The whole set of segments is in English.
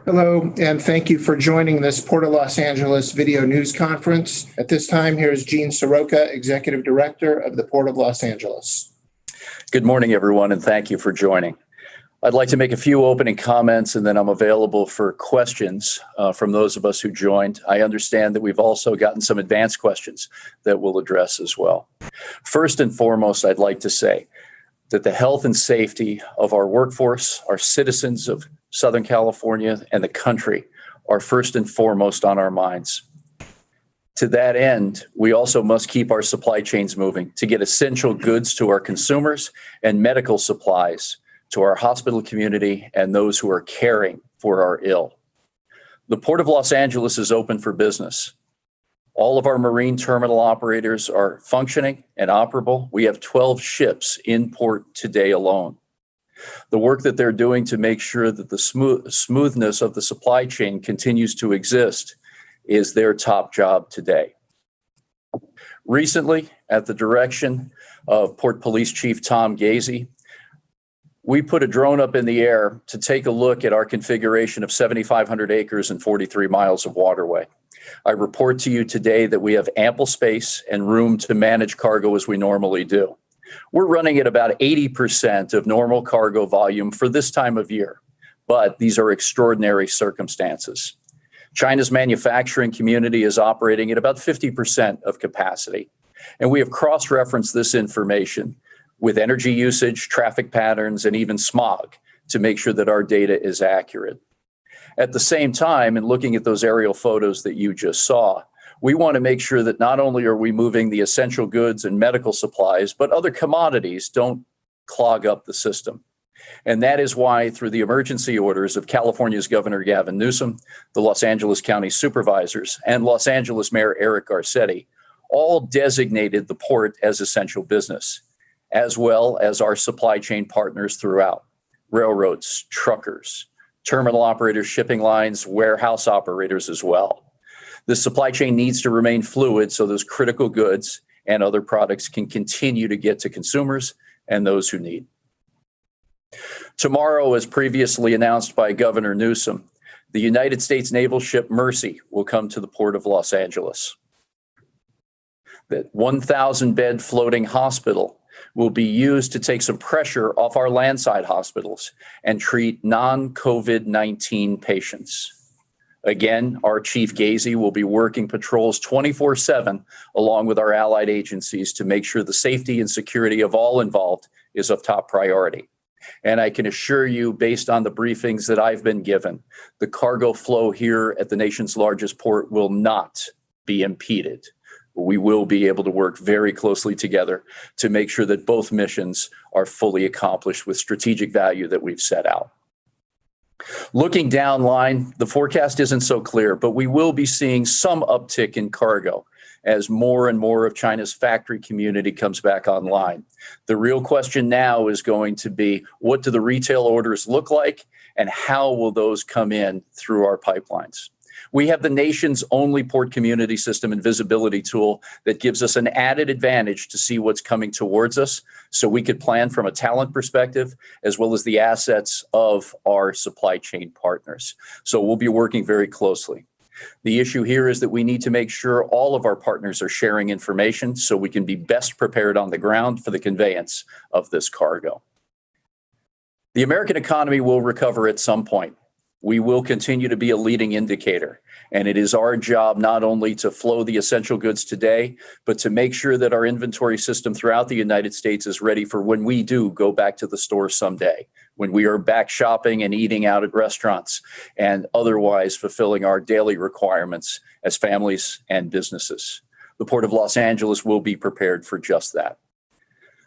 Hello, and thank you for joining this Port of Los Angeles video news conference. At this time, here's Gene Seroka, Executive Director of the Port of Los Angeles. Good morning, everyone, and thank you for joining. I'd like to make a few opening comments, and then I'm available for questions from those of us who joined. I understand that we've also gotten some advanced questions that we'll address as well. First and foremost, I'd like to say that the health and safety of our workforce, our citizens of Southern California, and the country are first and foremost on our minds. To that end, we also must keep our supply chains moving to get essential goods to our consumers and medical supplies to our hospital community and those who are caring for our ill. The Port of Los Angeles is open for business. All of our marine terminal operators are functioning and operable. We have 12 ships in port today alone. The work that they're doing to make sure that the smoothness of the supply chain continues to exist is their top job today. Recently, at the direction of Port Police Chief Tom Gazy, we put a drone up in the air to take a look at our configuration of 7,500 acres and 43 miles of waterway. I report to you today that we have ample space and room to manage cargo as we normally do. We're running at about 80% of normal cargo volume for this time of year, but these are extraordinary circumstances. China's manufacturing community is operating at about 50% of capacity, and we have cross-referenced this information with energy usage, traffic patterns, and even smog to make sure that our data is accurate. At the same time, in looking at those aerial photos that you just saw, we want to make sure that not only are we moving the essential goods and medical supplies, but other commodities don't clog up the system. And that is why, through the emergency orders of California's Governor Gavin Newsom, the Los Angeles County Supervisors, and Los Angeles Mayor Eric Garcetti, all designated the port as essential business, as well as our supply chain partners throughout: railroads, truckers, terminal operators, shipping lines, warehouse operators as well. The supply chain needs to remain fluid so those critical goods and other products can continue to get to consumers and those who need. Tomorrow, as previously announced by Governor Newsom, the United States naval ship Mercy will come to the Port of Los Angeles. The 1,000-bed floating hospital will be used to take some pressure off our landside hospitals and treat non-COVID-19 patients. Again, our Chief Gazy will be working patrols 24/7 along with our allied agencies to make sure the safety and security of all involved is of top priority. And I can assure you, based on the briefings that I've been given, the cargo flow here at the nation's largest port will not be impeded. We will be able to work very closely together to make sure that both missions are fully accomplished with strategic value that we've set out. Looking downline, the forecast isn't so clear, but we will be seeing some uptick in cargo as more and more of China's factory community comes back online. The real question now is going to be, what do the retail orders look like, and how will those come in through our pipelines? We have the nation's only port community system and visibility tool that gives us an added advantage to see what's coming towards us so we could plan from a talent perspective as well as the assets of our supply chain partners. So we'll be working very closely. The issue here is that we need to make sure all of our partners are sharing information so we can be best prepared on the ground for the conveyance of this cargo. The American economy will recover at some point. We will continue to be a leading indicator, and it is our job not only to flow the essential goods today, but to make sure that our inventory system throughout the United States is ready for when we do go back to the store someday, when we are back shopping and eating out at restaurants and otherwise fulfilling our daily requirements as families and businesses. The Port of Los Angeles will be prepared for just that.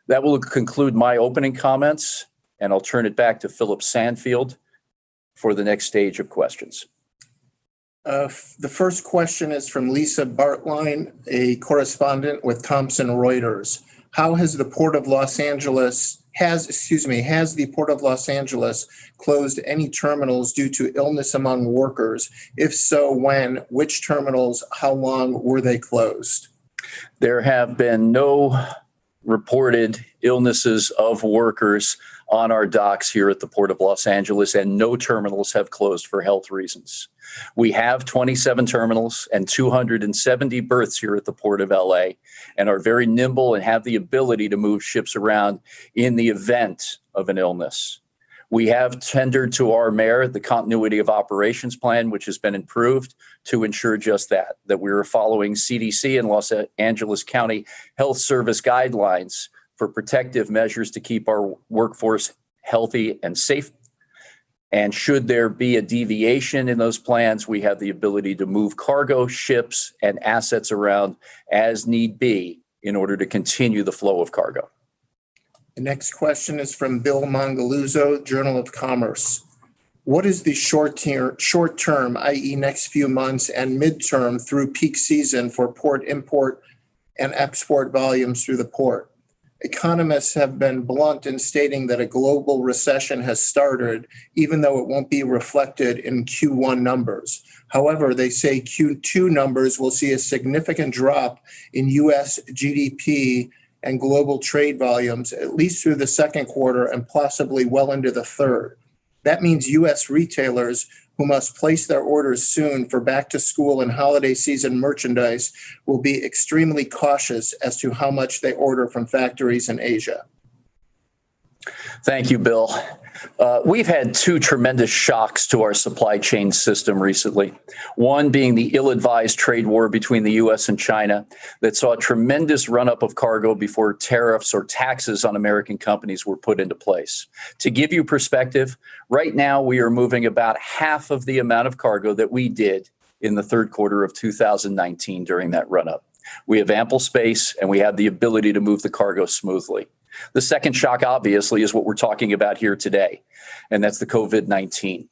That will conclude my opening comments, and I'll turn it back to Philip Sandfield for the next stage of questions. The first question is from Lisa Bartline, a correspondent with Thomson Reuters. How has the Port of Los Angeles has the Port of Los Angeles closed any terminals due to illness among workers? If so, when? Which terminals? How long were they closed? There have been no reported illnesses of workers on our docks here at the Port of Los Angeles, and no terminals have closed for health reasons. We have 27 terminals and 270 berths here at the Port of LA, and are very nimble and have the ability to move ships around in the event of an illness. We have tendered to our mayor the continuity of operations plan, which has been improved to ensure just that we are following CDC and Los Angeles County Health Service guidelines for protective measures to keep our workforce healthy and safe. And should there be a deviation in those plans, we have the ability to move cargo, ships, and assets around as need be in order to continue the flow of cargo. The next question is from Bill Mongaluzzo, Journal of Commerce. What is the short term, i.e. next few months, and midterm through peak season for port import and export volumes through the port? Economists have been blunt in stating that a global recession has started, even though it won't be reflected in Q1 numbers. However, they say Q2 numbers will see a significant drop in U.S. GDP and global trade volumes, at least through the second quarter and possibly well into the third. That means U.S. retailers who must place their orders soon for back to school and holiday season merchandise will be extremely cautious as to how much they order from factories in Asia. Thank you, Bill. We've had two tremendous shocks to our supply chain system recently. One being the ill-advised trade war between the U.S. and China that saw a tremendous run-up of cargo before tariffs or taxes on American companies were put into place. To give you perspective, right now we are moving about half of the amount of cargo that we did in the third quarter of 2019 during that run-up. We have ample space and we have the ability to move the cargo smoothly. The second shock, obviously, is what we're talking about here today, and that's the COVID-19.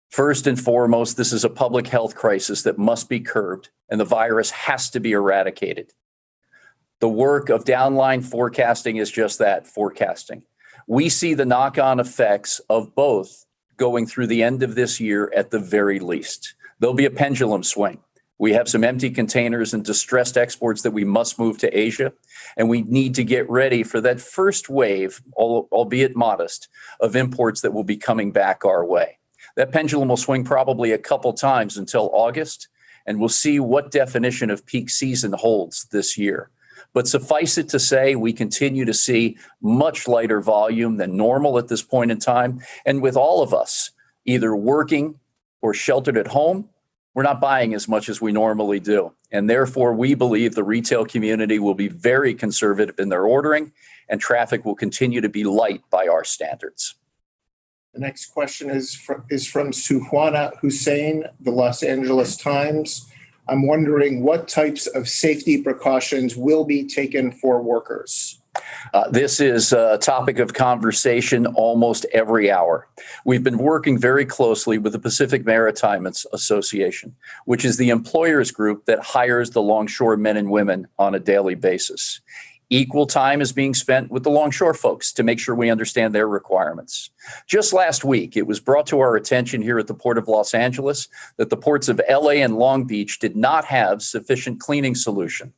First and foremost, this is a public health crisis that must be curbed, and the virus has to be eradicated. The work of downline forecasting is just that, forecasting. We see the knock-on effects of both going through the end of this year at the very least. There'll be a pendulum swing. We have some empty containers and distressed exports that we must move to Asia, and we need to get ready for that first wave, albeit modest, of imports that will be coming back our way. That pendulum will swing probably a couple times until August, and we'll see what definition of peak season holds this year. But suffice it to say, we continue to see much lighter volume than normal at this point in time, and with all of us either working or sheltered at home, we're not buying as much as we normally do. And therefore, we believe the retail community will be very conservative in their ordering, and traffic will continue to be light by our standards. The next question is from Suhwana Hussein, the Los Angeles Times. I'm wondering what types of safety precautions will be taken for workers? This is a topic of conversation almost every hour. We've been working very closely with the Pacific Maritime Association, which is the employers group that hires the longshore men and women on a daily basis. Equal time is being spent with the longshore folks to make sure we understand their requirements. Just last week, it was brought to our attention here at the Port of Los Angeles that the ports of LA and Long Beach did not have sufficient cleaning solution,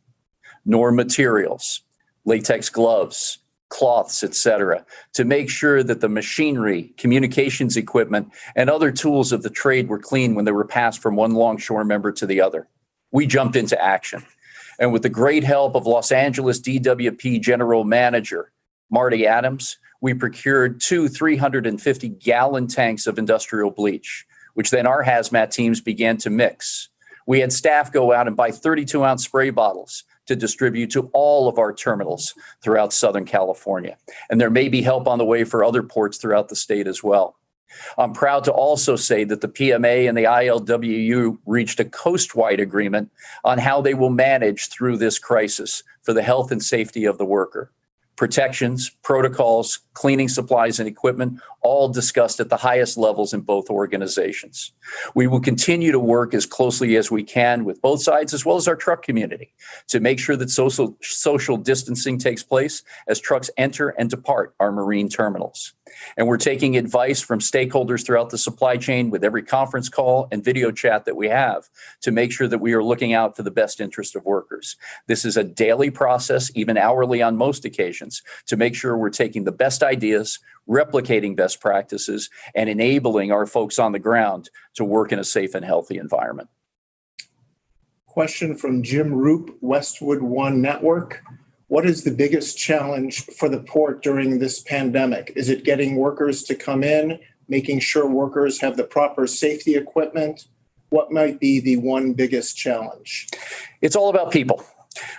nor materials, latex gloves, cloths, etc., to make sure that the machinery, communications equipment, and other tools of the trade were clean when they were passed from one longshore member to the other. We jumped into action. And with the great help of Los Angeles DWP General Manager Marty Adams, we procured two 350-gallon tanks of industrial bleach, which then our hazmat teams began to mix. We had staff go out and buy 32-ounce spray bottles to distribute to all of our terminals throughout Southern California. And there may be help on the way for other ports throughout the state as well. I'm proud to also say that the PMA and the ILWU reached a coast-wide agreement on how they will manage through this crisis for the health and safety of the worker. Protections, protocols, cleaning supplies, and equipment, all discussed at the highest levels in both organizations. We will continue to work as closely as we can with both sides, as well as our truck community, to make sure that social distancing takes place as trucks enter and depart our marine terminals. And we're taking advice from stakeholders throughout the supply chain with every conference call and video chat that we have to make sure that we are looking out for the best interest of workers. This is a daily process, even hourly on most occasions, to make sure we're taking the best ideas, replicating best practices, and enabling our folks on the ground to work in a safe and healthy environment. Question from Jim Roop, Westwood One Network. What is the biggest challenge for the port during this pandemic? Is it getting workers to come in, making sure workers have the proper safety equipment? What might be the one biggest challenge? It's all about people.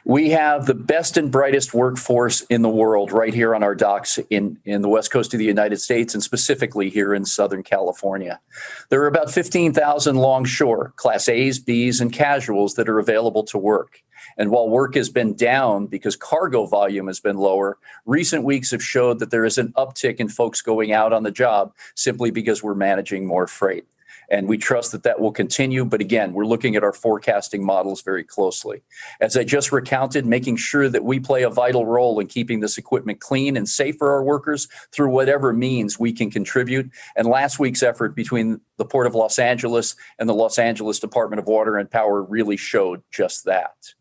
We have the best and brightest workforce in the world right here on our docks in the west coast of the United States, and specifically here in Southern California. There are about 15,000 longshore, Class A's, B's, and casuals that are available to work. And while work has been down because cargo volume has been lower, recent weeks have showed that there is an uptick in folks going out on the job simply because we're managing more freight. And we trust that that will continue. But again, we're looking at our forecasting models very closely. As I just recounted, making sure that we play a vital role in keeping this equipment clean and safe for our workers through whatever means we can contribute. And last week's effort between the Port of Los Angeles and the Los Angeles Department of Water and Power really showed just that.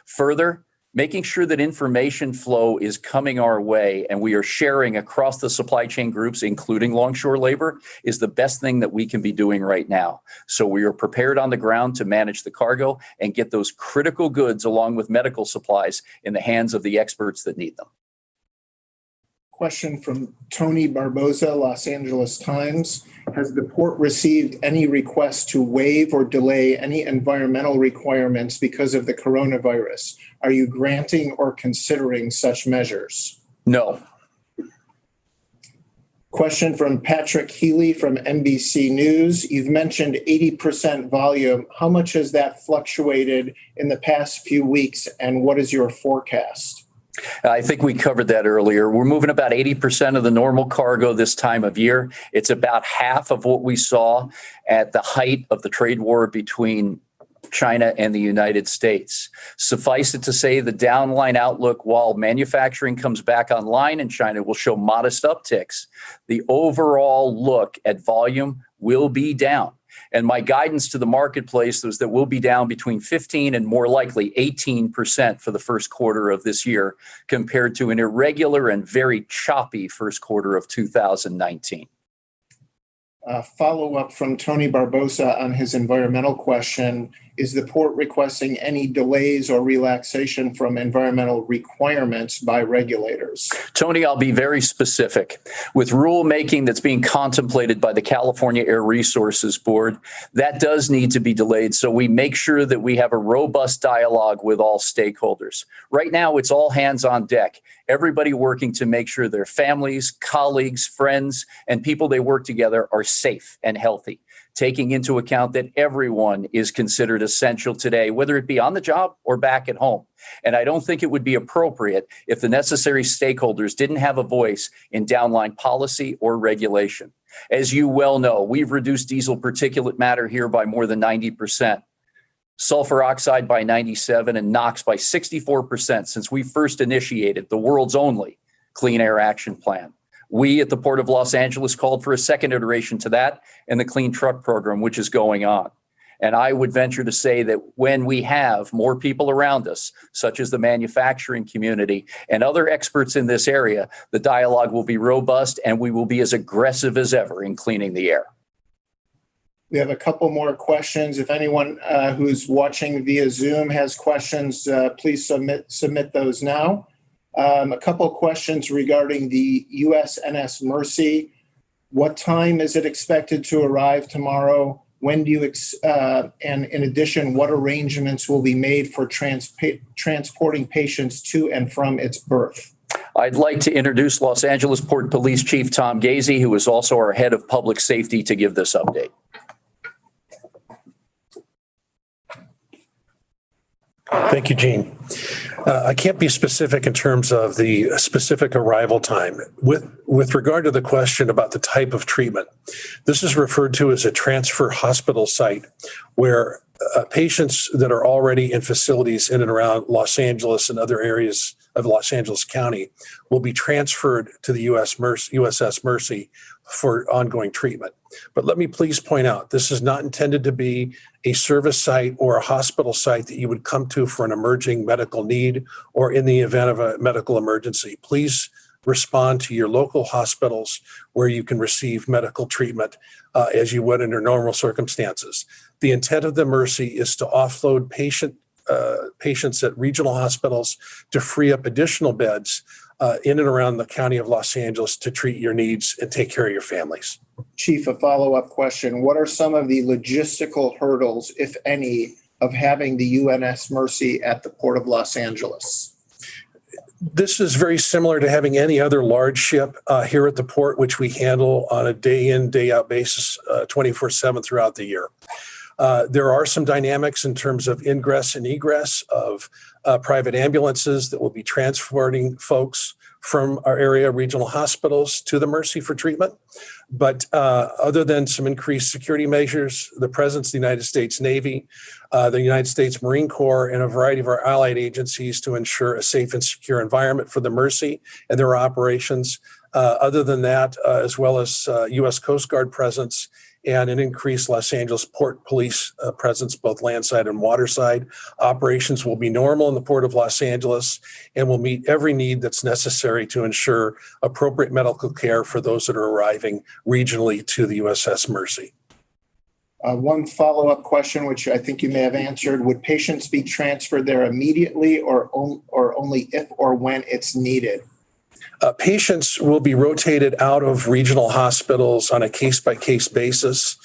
Further, making sure that information flow is coming our way and we are sharing across the supply chain groups, including longshore labor, is the best thing that we can be doing right now. So we are prepared on the ground to manage the cargo and get those critical goods along with medical supplies in the hands of the experts that need them. Question from Tony Barboza, Los Angeles Times. Has the port received any requests to waive or delay any environmental requirements because of the coronavirus? Are you granting or considering such measures? No. Question from Patrick Healy from NBC News. You've mentioned 80% volume. How much has that fluctuated in the past few weeks, and what is your forecast? I think we covered that earlier. We're moving about 80% of the normal cargo this time of year. It's about half of what we saw at the height of the trade war between China and the United States. Suffice it to say, the downline outlook, while manufacturing comes back online in China, will show modest upticks. The overall look at volume will be down. And my guidance to the marketplace was that we'll be down between 15 and more likely 18% for the first quarter of this year, compared to an irregular and very choppy first quarter of 2019. Follow-up from Tony Barbosa on his environmental question. Is the port requesting any delays or relaxation from environmental requirements by regulators? Tony, I'll be very specific. With rulemaking that's being contemplated by the California Air Resources Board, that does need to be delayed, so we make sure that we have a robust dialogue with all stakeholders. Right now, it's all hands on deck. Everybody working to make sure their families, colleagues, friends, and people they work together are safe and healthy, taking into account that everyone is considered essential today, whether it be on the job or back at home. And I don't think it would be appropriate if the necessary stakeholders didn't have a voice in downline policy or regulation. As you well know, we've reduced diesel particulate matter here by more than 90%, sulfur oxide by 97%, and NOx by 64% since we first initiated the world's only Clean Air Action Plan. We at the Port of Los Angeles called for a second iteration to that and the Clean Truck Program, which is going on. And I would venture to say that when we have more people around us, such as the manufacturing community and other experts in this area, the dialogue will be robust and we will be as aggressive as ever in cleaning the air. We have a couple more questions. If anyone who's watching via Zoom has questions, please submit those now. A couple questions regarding the USNS Mercy. What time is it expected to arrive tomorrow? When do you, and in addition, what arrangements will be made for transporting patients to and from its berth? I'd like to introduce Los Angeles Port Police Chief Tom Gazy, who is also our head of public safety, to give this update. Thank you, Gene. I can't be specific in terms of the specific arrival time. With regard to the question about the type of treatment, this is referred to as a transfer hospital site, where patients that are already in facilities in and around Los Angeles and other areas of Los Angeles County will be transferred to the USS Mercy for ongoing treatment. But let me please point out, this is not intended to be a service site or a hospital site that you would come to for an emerging medical need or in the event of a medical emergency. Please respond to your local hospitals where you can receive medical treatment as you would under normal circumstances. The intent of the Mercy is to offload patients at regional hospitals to free up additional beds in and around the county of Los Angeles to treat your needs and take care of your families. Chief, a follow-up question. What are some of the logistical hurdles, if any, of having the UNS Mercy at the Port of Los Angeles? This is very similar to having any other large ship here at the port, which we handle on a day in, day out basis, 24/7 throughout the year. There are some dynamics in terms of ingress and egress of private ambulances that will be transporting folks from our area regional hospitals to the Mercy for treatment. But other than some increased security measures, the presence of the United States Navy, the United States Marine Corps, and a variety of our allied agencies to ensure a safe and secure environment for the Mercy and their operations. Other than that, as well as U.S. Coast Guard presence and an increased Los Angeles Port Police presence, both landside and waterside. Operations will be normal in the Port of Los Angeles and will meet every need that's necessary to ensure appropriate medical care for those that are arriving regionally to the USS Mercy. One follow-up question, which I think you may have answered. Would patients be transferred there immediately or only if or when it's needed? Patients will be rotated out of regional hospitals on a case-by-case basis,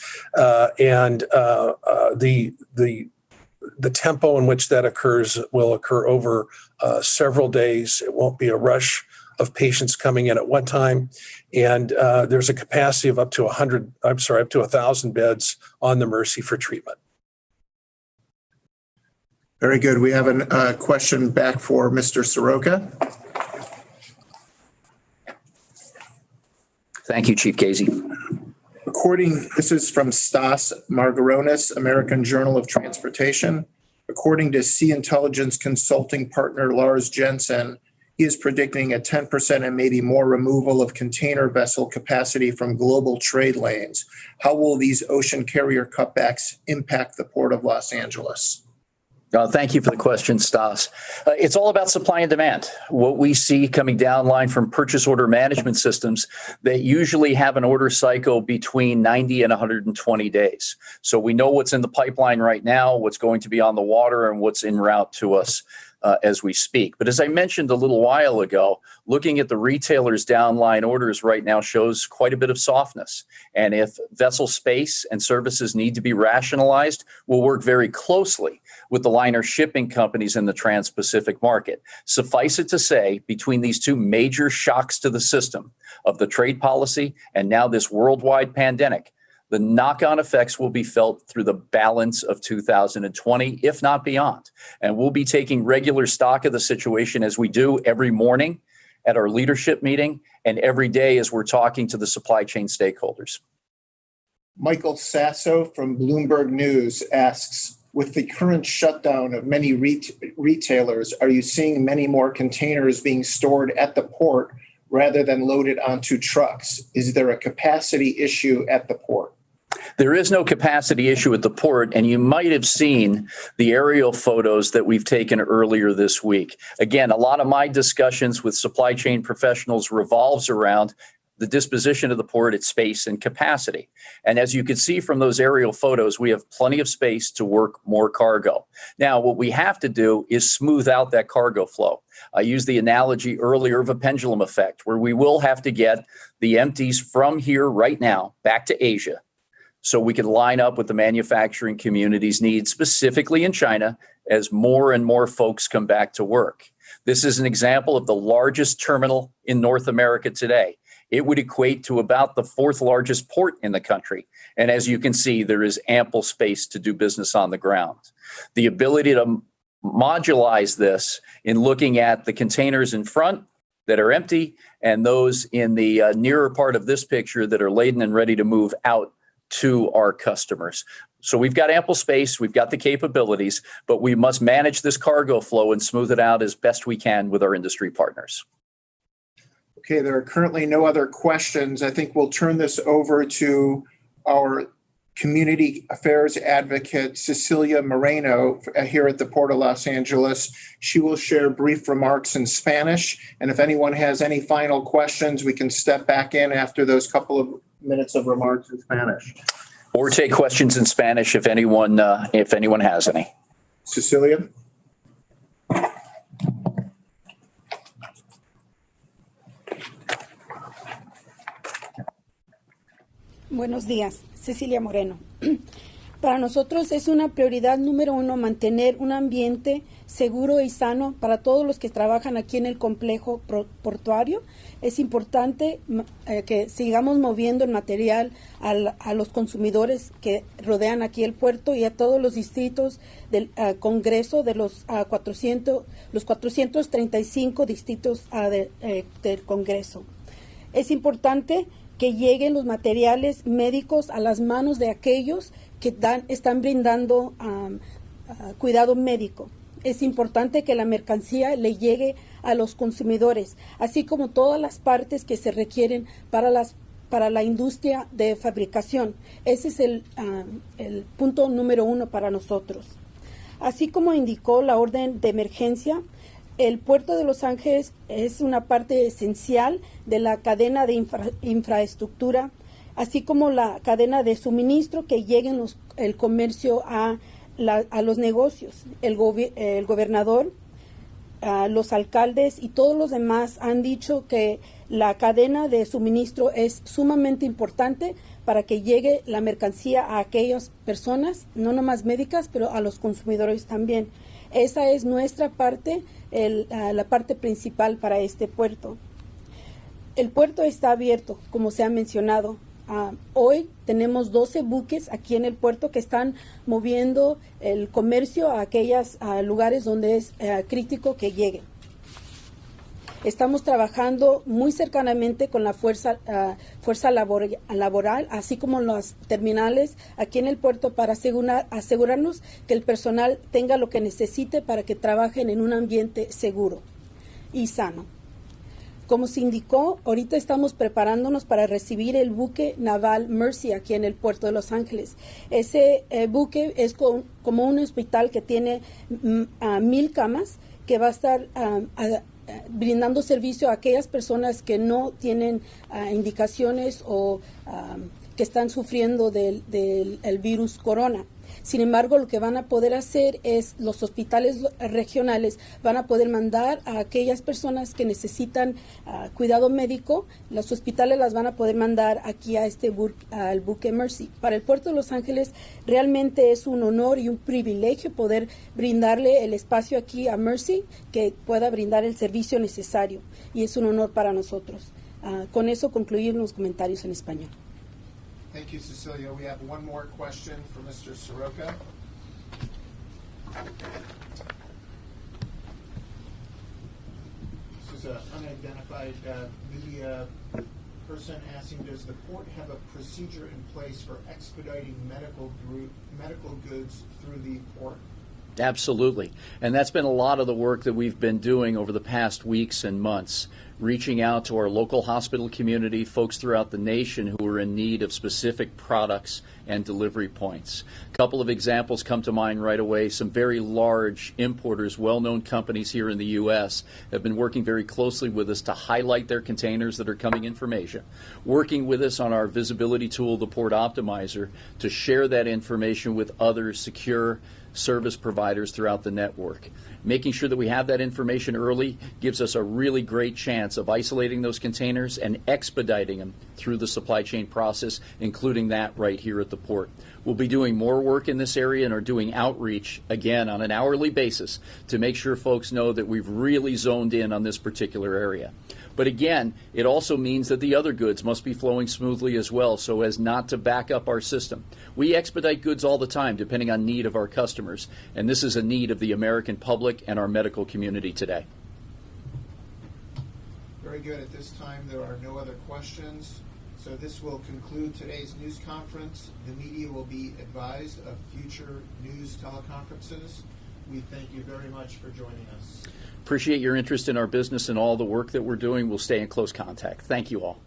and the tempo in which that occurs will occur over several days. It won't be a rush of patients coming in at one time, and there's a capacity of up to 1,000 beds on the Mercy for treatment. Very good. We have a question back for Mr. Seroka. Thank you, Chief Casey. This is from Stas Margaronis, American Journal of Transportation. According to Sea Intelligence consulting partner Lars Jensen, he is predicting a 10% and maybe more removal of container vessel capacity from global trade lanes. How will these ocean carrier cutbacks impact the Port of Los Angeles? Thank you for the question, Stas. It's all about supply and demand. What we see coming down line from purchase order management systems that usually have an order cycle between 90 and 120 days. So we know what's in the pipeline right now, what's going to be on the water, and what's en route to us as we speak. But as I mentioned a little while ago, looking at the retailers' downline orders right now shows quite a bit of softness. And if vessel space and services need to be rationalized, we'll work very closely with the liner shipping companies in the Trans-Pacific market. Suffice it to say, between these two major shocks to the system of the trade policy and now this worldwide pandemic, the knock-on effects will be felt through the balance of 2020, if not beyond. And we'll be taking regular stock of the situation as we do every morning at our leadership meeting and every day as we're talking to the supply chain stakeholders. Michael Sasso from Bloomberg News asks, with the current shutdown of many retailers, are you seeing many more containers being stored at the port rather than loaded onto trucks? Is there a capacity issue at the port? There is no capacity issue at the port, and you might have seen the aerial photos that we've taken earlier this week. Again, a lot of my discussions with supply chain professionals revolves around the disposition of the port, its space and capacity. And as you can see from those aerial photos, we have plenty of space to work more cargo. Now, what we have to do is smooth out that cargo flow. I used the analogy earlier of a pendulum effect, where we will have to get the empties from here right now back to Asia, so we can line up with the manufacturing community's needs, specifically in China, as more and more folks come back to work. This is an example of the largest terminal in North America today. It would equate to about the fourth largest port in the country. And as you can see, there is ample space to do business on the ground. The ability to modulize this in looking at the containers in front that are empty and those in the nearer part of this picture that are laden and ready to move out to our customers. So we've got ample space, we've got the capabilities, but we must manage this cargo flow and smooth it out as best we can with our industry partners. Okay, there are currently no other questions. I think we'll turn this over to our Community Affairs Advocate, Cecilia Moreno, here at the Port of Los Angeles. She will share brief remarks in Spanish, and if anyone has any final questions, we can step back in after those couple of minutes of remarks in Spanish. Or take questions in Spanish if anyone has any. Cecilia? Buenos días, Cecilia Moreno. Para nosotros es una prioridad número uno mantener un ambiente seguro y sano para todos los que trabajan aquí en el complejo portuario. Es importante que sigamos moviendo el material a los consumidores que rodean aquí el puerto y a todos los distritos del Congreso de los 435 distritos del Congreso. Es importante que lleguen los materiales médicos a las manos de aquellos que están brindando cuidado médico. Es importante que la mercancía le llegue a los consumidores, así como todas las partes que se requieren para la industria de fabricación. Ese es el punto número uno para nosotros. Así como indicó la orden de emergencia, el puerto de Los Ángeles es una parte esencial de la cadena de infraestructura, así como la cadena de suministro que lleguen el comercio a los negocios. El gobernador, los alcaldes y todos los demás han dicho que la cadena de suministro es sumamente importante para que llegue la mercancía a aquellas personas, no nomás médicas, pero a los consumidores también. Esa es nuestra parte, la parte principal para este puerto. El puerto está abierto, como se ha mencionado. Hoy tenemos 12 buques aquí en el puerto que están moviendo el comercio a aquellos lugares donde es crítico que lleguen. Estamos trabajando muy cercanamente con la fuerza laboral, así como los terminales aquí en el puerto para asegurarnos que el personal tenga lo que necesite para que trabajen en un ambiente seguro y sano. Como se indicó, ahorita estamos preparándonos para recibir el buque naval Mercy aquí en el puerto de Los Ángeles. Ese buque es como un hospital que tiene 1,000 camas, que va a estar brindando servicio a aquellas personas que no tienen indicaciones o que están sufriendo del virus corona. Sin embargo, lo que van a poder hacer es los hospitales regionales van a poder mandar a aquellas personas que necesitan cuidado médico. Los hospitales las van a poder mandar aquí a al buque Mercy. Para el puerto de Los Ángeles realmente es un honor y un privilegio poder brindarle el espacio aquí a Mercy, que pueda brindar el servicio necesario, y es un honor para nosotros. Con eso concluir los comentarios en español. Thank you, Cecilia. We have one more question for Mr. Seroka. This is an unidentified media person asking, does the port have a procedure in place for expediting medical goods through the port? Absolutely. And that's been a lot of the work that we've been doing over the past weeks and months, reaching out to our local hospital community, folks throughout the nation who are in need of specific products and delivery points. A couple of examples come to mind right away. Some very large importers, well-known companies here in the U.S., have been working very closely with us to highlight their containers that are coming in from Asia, working with us on our visibility tool, the Port Optimizer, to share that information with other secure service providers throughout the network. Making sure that we have that information early gives us a really great chance of isolating those containers and expediting them through the supply chain process, including that right here at the port. We'll be doing more work in this area and are doing outreach, again, on an hourly basis to make sure folks know that we've really zoned in on this particular area. But again, it also means that the other goods must be flowing smoothly as well, so as not to back up our system. We expedite goods all the time, depending on need of our customers, and this is a need of the American public and our medical community today. Very good. At this time, there are no other questions. So this will conclude today's news conference. The media will be advised of future news teleconferences. We thank you very much for joining us. Appreciate your interest in our business and all the work that we're doing. We'll stay in close contact. Thank you all.